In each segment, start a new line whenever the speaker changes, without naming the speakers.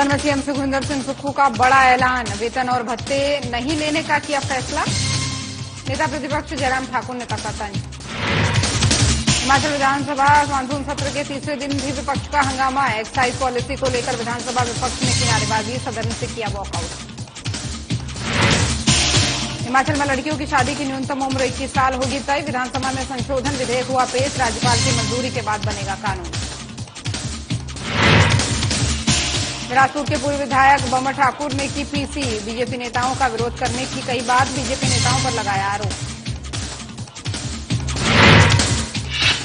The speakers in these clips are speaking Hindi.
में सीएम सुखविंदर सिंह सुक्खू का बड़ा ऐलान, वेतन और भत्ते नहीं लेने का किया फैसला। नेता प्रतिपक्ष जयराम ठाकुर ने कहा तंज। हिमाचल विधानसभा मानसून सत्र के तीसरे दिन भी विपक्ष का हंगामा। एक्साइज पॉलिसी को लेकर विधानसभा विपक्ष ने की नारेबाजी, सदन से किया वॉकआउट। हिमाचल में लड़कियों की शादी की न्यूनतम उम्र 21 साल होगी तय। विधानसभा में संशोधन विधेयक हुआ पेश, राज्यपाल की मंजूरी के बाद बनेगा कानून। बिलासपुर के पूर्व विधायक बमर ठाकुर ने की पीसी, बीजेपी नेताओं का विरोध करने की कई बात, बीजेपी नेताओं पर लगाया आरोप।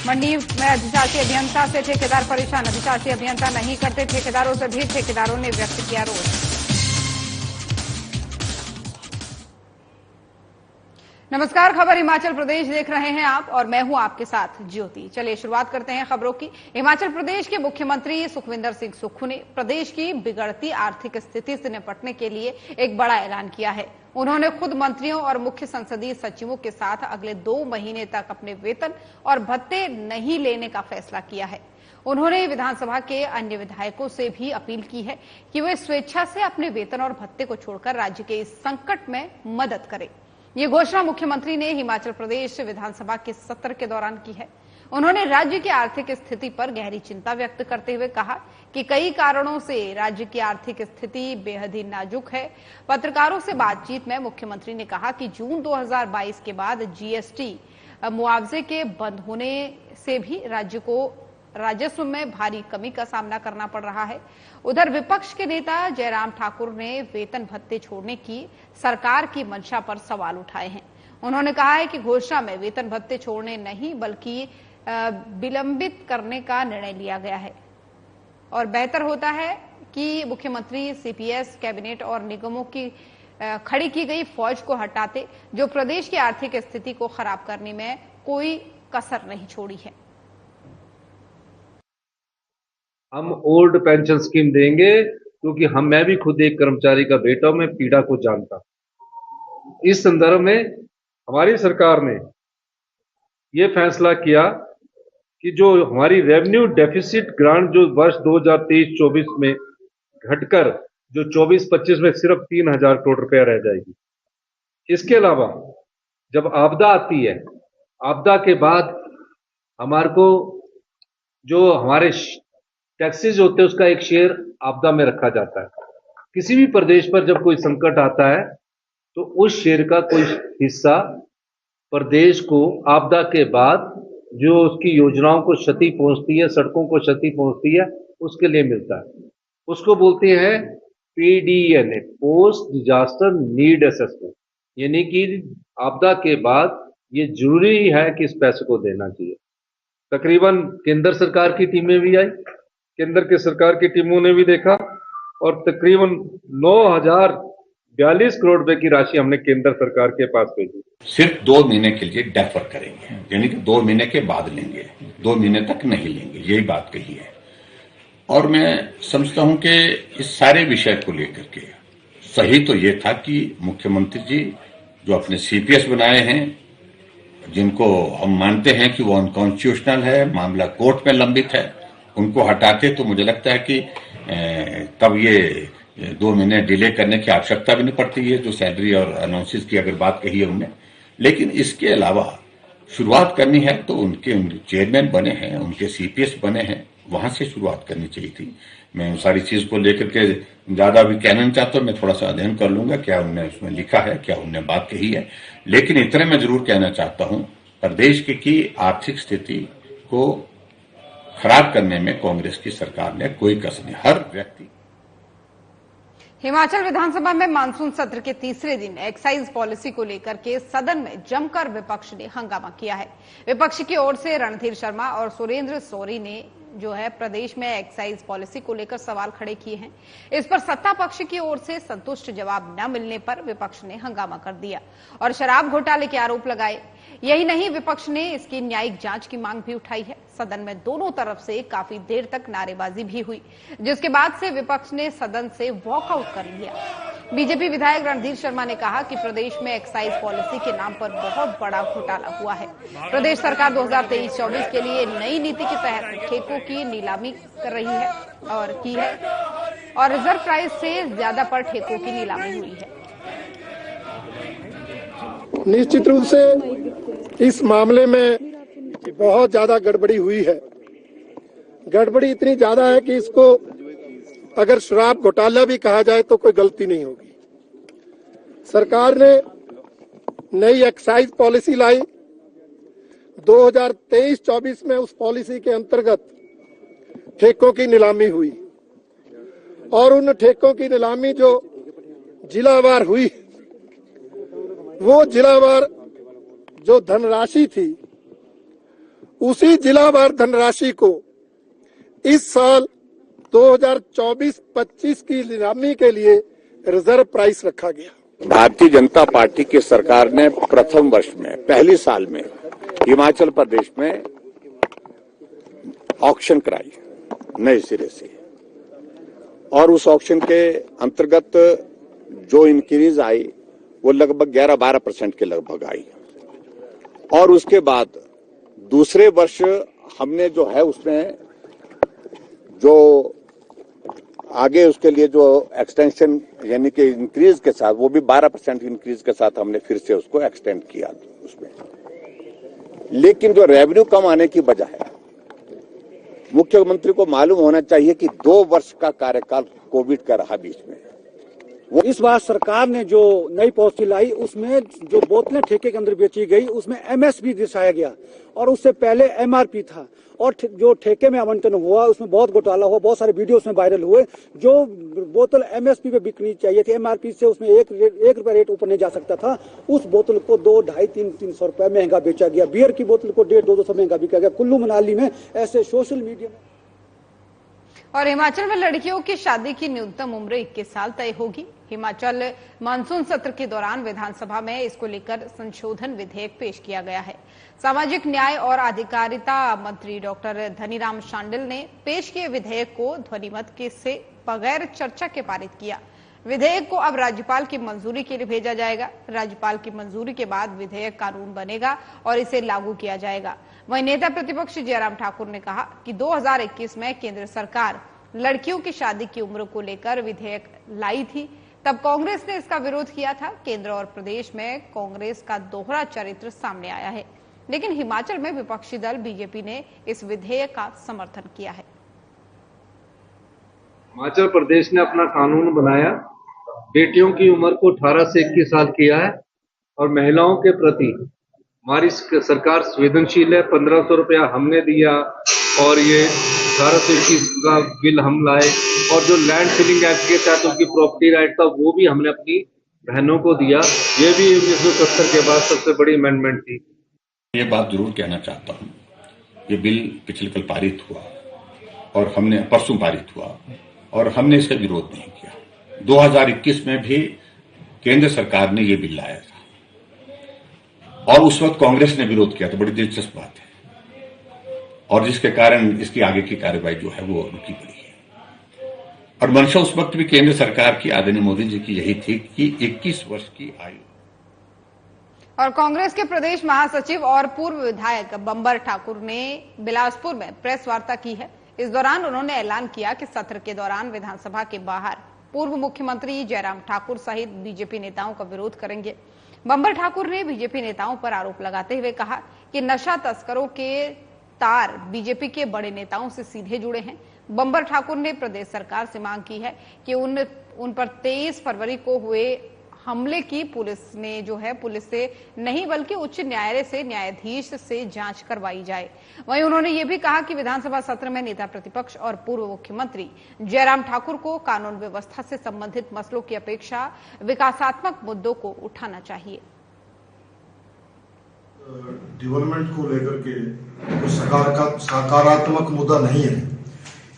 मंडी में अधिशासी अभियंता से ठेकेदार परेशान, अधिशासी अभियंता नहीं करते ठेकेदारों से भी, ठेकेदारों ने व्यक्त किया रोष। नमस्कार, खबर हिमाचल प्रदेश देख रहे हैं आप और मैं हूं आपके साथ ज्योति। चलिए शुरुआत करते हैं खबरों की। हिमाचल प्रदेश के मुख्यमंत्री सुखविंदर सिंह सुक्खू ने प्रदेश की बिगड़ती आर्थिक स्थिति से निपटने के लिए एक बड़ा ऐलान किया है। उन्होंने खुद मंत्रियों और मुख्य संसदीय सचिवों के साथ अगले 2 महीने तक अपने वेतन और भत्ते नहीं लेने का फैसला किया है। उन्होंने विधानसभा के अन्य विधायकों से भी अपील की है कि वे स्वेच्छा से अपने वेतन और भत्ते को छोड़कर राज्य के इस संकट में मदद करें। ये घोषणा मुख्यमंत्री ने हिमाचल प्रदेश विधानसभा के सत्र के दौरान की है। उन्होंने राज्य की आर्थिक स्थिति पर गहरी चिंता व्यक्त करते हुए कहा कि कई कारणों से राज्य की आर्थिक स्थिति बेहद ही नाजुक है। पत्रकारों से बातचीत में मुख्यमंत्री ने कहा कि जून 2022 के बाद जीएसटी मुआवजे के बंद होने से भी राज्य को राजस्व में भारी कमी का सामना करना पड़ रहा है। उधर विपक्ष के नेता जयराम ठाकुर ने वेतन भत्ते छोड़ने की सरकार की मंशा पर सवाल उठाए हैं। उन्होंने कहा है कि घोषणा में वेतन भत्ते छोड़ने नहीं बल्कि विलंबित करने का निर्णय लिया गया है और बेहतर होता है कि मुख्यमंत्री सीपीएस, कैबिनेट और निगमों की खड़ी की गई फौज को हटाते, जो प्रदेश की आर्थिक स्थिति को खराब करने में कोई कसर नहीं छोड़ी है।
हम ओल्ड पेंशन स्कीम देंगे क्योंकि मैं भी खुद एक कर्मचारी का बेटा हूं, मैं पीड़ा को जानता। इस संदर्भ में हमारी सरकार ने यह फैसला किया कि जो हमारी रेवेन्यू डेफिसिट ग्रांट जो वर्ष 2023-24 में घटकर जो 24-25 में सिर्फ 3,000 करोड़ रुपया रह जाएगी। इसके अलावा जब आपदा आती है, आपदा के बाद हमारे को जो हमारे टैक्सेस होते हैं उसका एक शेयर आपदा में रखा जाता है। किसी भी प्रदेश पर जब कोई संकट आता है तो उस शेयर का कोई हिस्सा प्रदेश को आपदा के बाद जो उसकी योजनाओं को क्षति पहुंचती है, सड़कों को क्षति पहुंचती है, उसके लिए मिलता है। उसको बोलते हैं PDNA, post disaster need assessment, यानी कि आपदा के बाद ये जरूरी है कि इस पैसे को देना चाहिए। तकरीबन केंद्र सरकार की टीमें भी आई, केंद्र के सरकार की टीमों ने भी देखा और तकरीबन 9,042 करोड़ रुपए की राशि हमने केंद्र सरकार के पास भेजी।
सिर्फ 2 महीने के लिए डेफर करेंगे, यानी कि 2 महीने के बाद लेंगे, 2 महीने तक नहीं लेंगे, यही बात कही है। और मैं समझता हूं कि इस सारे विषय को लेकर के सही तो ये था कि मुख्यमंत्री जी जो अपने CPS बनाए हैं, जिनको हम मानते हैं कि वो अनकॉन्स्टिट्यूशनल है, मामला कोर्ट में लंबित है, उनको हटाते तो मुझे लगता है कि तब ये 2 महीने डिले करने की आवश्यकता भी नहीं पड़ती है, जो सैलरी और अनाउंसेस की अगर बात कही है उनने। लेकिन इसके अलावा शुरुआत करनी है तो उनके चेयरमैन बने हैं, उनके CPS बने हैं, वहां से शुरुआत करनी चाहिए थी। मैं सारी चीज को लेकर के ज्यादा भी कहना नहीं चाहता, मैं थोड़ा सा अध्ययन कर लूंगा क्या उनने उसमें लिखा है, क्या उनने बात कही है। लेकिन इतने मैं जरूर कहना चाहता हूं, प्रदेश की आर्थिक स्थिति को खराब करने में कांग्रेस की सरकार ने कोई कसर नहीं। हर व्यक्ति।
हिमाचल विधानसभा में मानसून सत्र के तीसरे दिन एक्साइज पॉलिसी को लेकर के सदन में जमकर विपक्ष ने हंगामा किया है। विपक्ष की ओर से रणधीर शर्मा और सुरेंद्र सौरी ने जो है प्रदेश में एक्साइज पॉलिसी को लेकर सवाल खड़े किए हैं। इस पर सत्ता पक्ष की ओर से संतुष्ट जवाब न मिलने पर विपक्ष ने हंगामा कर दिया और शराब घोटाले के आरोप लगाए। यही नहीं, विपक्ष ने इसकी न्यायिक जांच की मांग भी उठाई है। सदन में दोनों तरफ से काफी देर तक नारेबाजी भी हुई, जिसके बाद से विपक्ष ने सदन से वॉकआउट कर लिया। बीजेपी विधायक रणधीर शर्मा ने कहा कि प्रदेश में एक्साइज पॉलिसी के नाम पर बहुत बड़ा घोटाला हुआ है। प्रदेश सरकार 2023-24 के लिए नई नीति के तहत ठेकों की नीलामी कर रही है और की है। और रिजर्व प्राइस से ज्यादा पर ठेकों की नीलामी हुई है।
निश्चित रूप से इस मामले में बहुत ज्यादा गड़बड़ी हुई है। गड़बड़ी इतनी ज्यादा है कि इसको अगर शराब घोटाला भी कहा जाए तो कोई गलती नहीं होगी। सरकार ने नई एक्साइज पॉलिसी लाई 2023-24 में। उस पॉलिसी के अंतर्गत ठेकों की नीलामी हुई और उन ठेकों की नीलामी जो जिलावार हुई, वो जिलावार जो धनराशि थी, उसी जिलावार धनराशि को इस साल 2024-25 की नीलामी के लिए रिजर्व प्राइस रखा गया।
भारतीय जनता पार्टी की सरकार ने प्रथम वर्ष में पहली साल में हिमाचल प्रदेश में ऑक्शन कराई नए सिरे से, और उस ऑक्शन के अंतर्गत जो इंक्रीज आई वो लगभग 11-12% के लगभग आई। और उसके बाद दूसरे वर्ष हमने जो है उसमें जो आगे उसके लिए जो एक्सटेंशन यानी कि इंक्रीज के साथ, वो भी 12% इंक्रीज के साथ हमने फिर से उसको एक्सटेंड किया उसमें। लेकिन जो रेवेन्यू कम आने की वजह है, मुख्यमंत्री को मालूम होना चाहिए कि 2 वर्ष का कार्यकाल कोविड का रहा बीच में।
वो इस बार सरकार ने जो नई पॉलिसी लाई उसमें जो बोतलें ठेके के अंदर बेची गई उसमें एमएसपी दर्शाया गया और उससे पहले एमआरपी था। और जो ठेके में आवंटन हुआ उसमें बहुत घोटाला हुआ, बहुत सारे वीडियो उसमें वायरल हुए। जो बोतल एमएसपी पे बिकनी चाहिए थी, एमआरपी से उसमें एक रुपया रेट ऊपर नहीं जा सकता था, उस बोतल को 2, 250, 300 रुपए महंगा बेचा गया। बियर की बोतल को 150-200 महंगा बिका गया। कुल्लू मनाली में ऐसे सोशल मीडिया में।
और हिमाचल में लड़कियों की शादी की न्यूनतम उम्र 21 साल तय होगी। हिमाचल मानसून सत्र के दौरान विधानसभा में इसको लेकर संशोधन विधेयक पेश किया गया है। सामाजिक न्याय और अधिकारिता मंत्री डॉक्टर धनीराम शांडिल ने पेश किए विधेयक को ध्वनिमत से बगैर चर्चा के पारित किया। विधेयक को अब राज्यपाल की मंजूरी के लिए भेजा जाएगा। राज्यपाल की मंजूरी के बाद विधेयक कानून बनेगा और इसे लागू किया जाएगा। वहीं नेता प्रतिपक्ष जयराम ठाकुर ने कहा कि 2021 में केंद्र सरकार लड़कियों की शादी की उम्र को लेकर विधेयक लाई थी, तब कांग्रेस ने इसका विरोध किया था। केंद्र और प्रदेश में कांग्रेस का दोहरा चरित्र सामने आया है, लेकिन हिमाचल में विपक्षी दल बीजेपी ने इस विधेयक का समर्थन किया है।
हिमाचल प्रदेश ने अपना कानून बनाया, बेटियों की उम्र को 18 से 21 साल किया है और महिलाओं के प्रति हमारी सरकार संवेदनशील है। 1500 रुपया हमने दिया और ये 18 से 21 का बिल हम लाए, और जो लैंड सीलिंग एक्ट के तहत उनकी प्रॉपर्टी राइट था वो भी हमने अपनी बहनों को दिया। ये भी 1970 के बाद सबसे बड़ी अमेंडमेंट थी।
ये बात जरूर कहना चाहता हूँ, ये बिल पिछले कल पारित हुआ और हमने परसों पारित हुआ और हमने इसका विरोध नहीं किया। 2021 में भी केंद्र सरकार ने ये बिल लाया था और उस वक्त कांग्रेस ने विरोध किया था। बड़ी दिलचस्प बात है, और जिसके कारण इसकी आगे की कार्रवाई जो है वो रुकी पड़ी है। और मंशा उस वक्त भी केंद्र सरकार की, आदरणीय मोदी जी की यही थी कि 21 वर्ष की आयु।
और कांग्रेस के प्रदेश महासचिव और पूर्व विधायक बंबर ठाकुर ने बिलासपुर में प्रेस वार्ता की है। इस दौरान उन्होंने ऐलान किया कि सत्र के दौरान विधानसभा के बाहर पूर्व मुख्यमंत्री जयराम ठाकुर सहित बीजेपी नेताओं का विरोध करेंगे। बंबर ठाकुर ने बीजेपी नेताओं पर आरोप लगाते हुए कहा कि नशा तस्करों के तार बीजेपी के बड़े नेताओं से सीधे जुड़े हैं। बंबर ठाकुर ने प्रदेश सरकार से मांग की है कि उन पर 23 फरवरी को हुए हमले की पुलिस से नहीं बल्कि उच्च न्यायालय से न्यायाधीश से जांच करवाई जाए। वहीं उन्होंने ये भी कहा कि विधानसभा सत्र में नेता प्रतिपक्ष और पूर्व मुख्यमंत्री जयराम ठाकुर को कानून व्यवस्था से संबंधित मसलों की अपेक्षा विकासात्मक मुद्दों को उठाना चाहिए।
डेवलपमेंट को लेकर के कोई सकारात्मक मुद्दा नहीं है,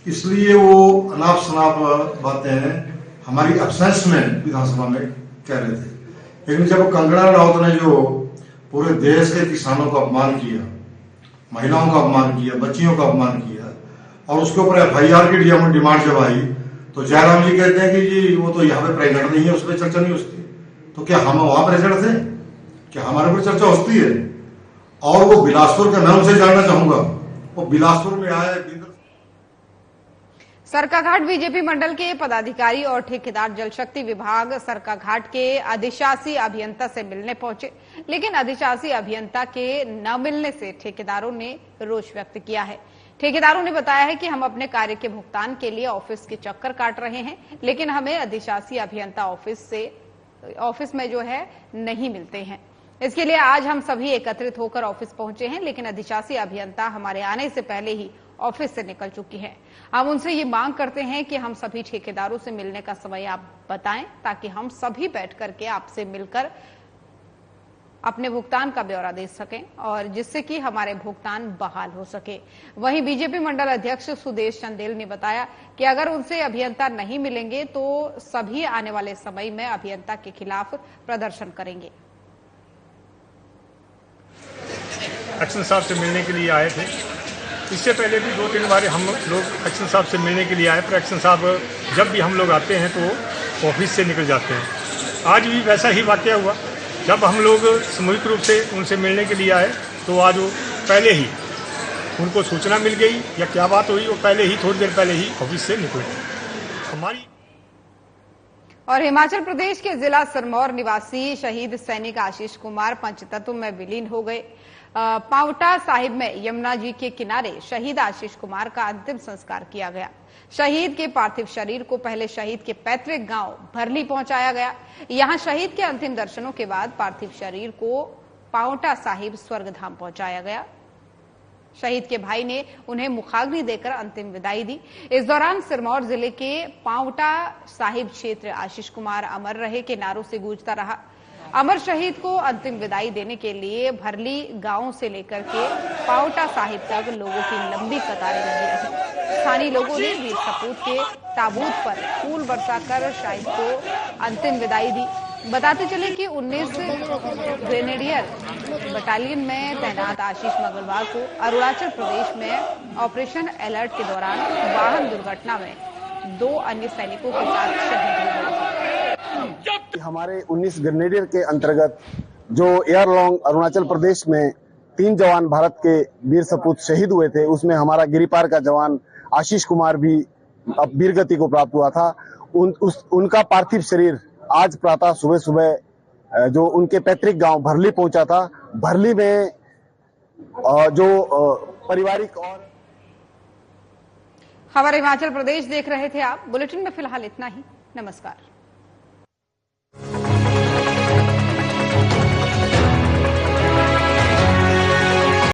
इसलिए वो अनाप शनाप बातें हमारी अब्सेंस में विधानसभा में कह रहे थे। लेकिन जब कंगना राउत ने जो पूरे देश के किसानों का अपमान किया, महिलाओं का अपमान किया, बच्चियों का अपमान किया और उसके ऊपर FIR की डिमांड जब आई तो जयराम जी कहते हैं कि जी वो तो यहाँ पे प्रेजेंट नहीं है, उस पर चर्चा नहीं होती। तो क्या हम वहां प्रेजेंट थे? क्या हमारे ऊपर चर्चा होती है? और वो बिलासपुर का, मैं उनसे जानना चाहूंगा, वो बिलासपुर में आए।
सरकाघाट बीजेपी मंडल के पदाधिकारी और ठेकेदार जल शक्ति विभाग सरकाघाट के अधिशासी अभियंता से मिलने पहुंचे, लेकिन अधिशासी अभियंता के न मिलने से ठेकेदारों ने रोष व्यक्त किया है। ठेकेदारों ने बताया है कि हम अपने कार्य के भुगतान के लिए ऑफिस के चक्कर काट रहे हैं, लेकिन हमें अधिशासी अभियंता ऑफिस में जो है नहीं मिलते हैं। इसके लिए आज हम सभी एकत्रित होकर ऑफिस पहुंचे हैं, लेकिन अधिशासी अभियंता हमारे आने से पहले ही ऑफिस से निकल चुकी है। हम उनसे ये मांग करते हैं कि हम सभी ठेकेदारों से मिलने का समय आप बताएं, ताकि हम सभी बैठ करके आपसे मिलकर अपने भुगतान का ब्यौरा दे सकें और जिससे कि हमारे भुगतान बहाल हो सके। वहीं बीजेपी मंडल अध्यक्ष सुदेश चंदेल ने बताया कि अगर उनसे अभियंता नहीं मिलेंगे तो सभी आने वाले समय में अभियंता के खिलाफ प्रदर्शन करेंगे।
एक्शन साहब से मिलने के लिए आए थे। इससे पहले भी 2-3 बार हम लोग एक्शन साहब से मिलने के लिए आए, पर एक्शन साहब जब भी हम लोग आते हैं तो ऑफिस से निकल जाते हैं। आज भी वैसा ही वाकया हुआ। जब हम लोग सामूहिक रूप से उनसे मिलने के लिए आए तो आज वो पहले ही उनको सूचना मिल गई या क्या बात हुई, वो पहले ही थोड़ी देर पहले ही ऑफिस से निकले। हमारी
और हिमाचल प्रदेश के जिला सिरमौर निवासी शहीद सैनिक आशीष कुमार पंचतत्व में विलीन हो गए। पांवटा साहिब में यमुना जी के किनारे शहीद आशीष कुमार का अंतिम संस्कार किया गया। शहीद के पार्थिव शरीर को पहले शहीद के पैतृक गांव भरली पहुंचाया गया। यहां शहीद के अंतिम दर्शनों के बाद पार्थिव शरीर को पांवटा साहिब स्वर्गधाम पहुंचाया गया। शहीद के भाई ने उन्हें मुखाग्नि देकर अंतिम विदाई दी। इस दौरान सिरमौर जिले के पांवटा साहिब क्षेत्र आशीष कुमार अमर रहे के नारों से गूंजता रहा। अमर शहीद को अंतिम विदाई देने के लिए भरली गांव से लेकर के पांवटा साहिब तक लोगों की लंबी कतारें लगी रही। स्थानीय लोगों ने वीर सपूत के ताबूत पर फूल बरसाकर शहीद को अंतिम विदाई दी। बताते चले कि 19 ग्रेनेडियर बटालियन में तैनात आशीष मंगलवार को अरुणाचल प्रदेश में ऑपरेशन अलर्ट के दौरान वाहन दुर्घटना में 2 अन्य सैनिकों के साथ शहीद हो गए।
हमारे 19 ग्रेनेडियर के अंतर्गत जो एयर लॉन्ग अरुणाचल प्रदेश में 3 जवान भारत के वीर सपूत शहीद हुए थे, उसमें हमारा गिरिपार का जवान आशीष कुमार भी अब वीरगति को प्राप्त हुआ था। उनका पार्थिव शरीर आज प्रातः सुबह जो उनके पैतृक गांव भरली पहुंचा था। भरली में जो पारिवारिक और
खबर हिमाचल प्रदेश देख रहे थे आप। बुलेटिन में फिलहाल इतना ही। नमस्कार।